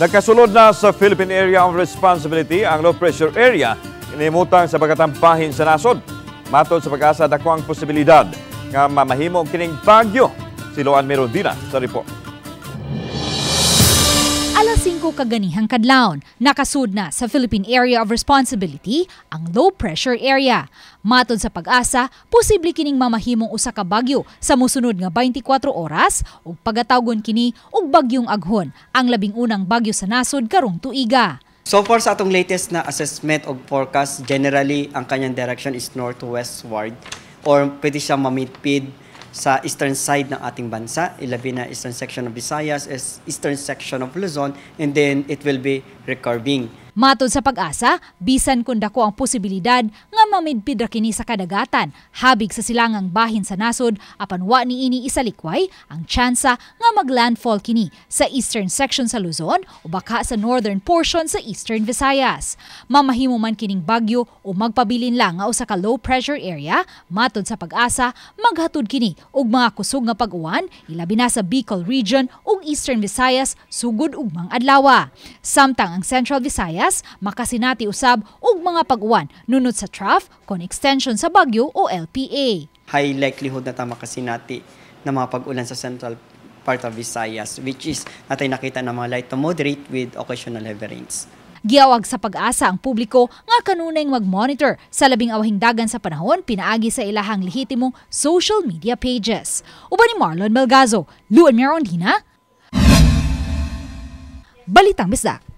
Nagkasulod na sa Philippine Area of Responsibility ang low pressure area inimutang sa pagkatambahin sa nasod. Matod sa pag-asa dako ang posibilidad nga mamahimo kining bagyo. Si Loan Merondina sa report. Alas 5 kaganihang kadlawon, nakasud na sa Philippine Area of Responsibility ang low pressure area. Matod sa pag-asa, posible kining mamahimong usa ka bagyo sa mosunod nga 24 oras ug pagatawgon kini og bagyong aghon, ang labing unang bagyo sa nasod karong tuiga. So far sa atong latest na assessment og forecast, generally ang kanyang direction is northwestward or pwede siya mamidpid sa eastern side ng ating bansa, ilabi na eastern section of Visayas, eastern section of Luzon, and then it will be recurving. Matod sa pag-asa, bisan kung dako ang posibilidad nga mamidpid ra kini sa kadagatan, habig sa silangang bahin sa nasod, apan wa niini isalikway ang tsansa nga maglandfall kini sa eastern section sa Luzon o baka sa northern portion sa eastern Visayas. Mamahimo man kining bagyo o magpabilin lang nga usa ka low pressure area, matod sa pag-asa, maghatod kini og mga kusog nga pag-uwan, ilabi na sa Bicol region ug eastern Visayas sugod ug mga adlaw. Samtang ang central Visayas makasinati usab og mga pag-uwan nunod sa trough kon extension sa bagyo o LPA. High likelihood na ta makasinati na mga pag-ulan sa central part of Visayas, which is natay nakita na mga light to moderate with occasional heavy rains. Giawag sa pag-asa ang publiko nga kanunay mag-monitor sa labing awahing dagan sa panahon pinaagi sa ilahang lehitimong social media pages. Uban ni Marlon Melgazo, Luan Merondina, Balitang Bisdak.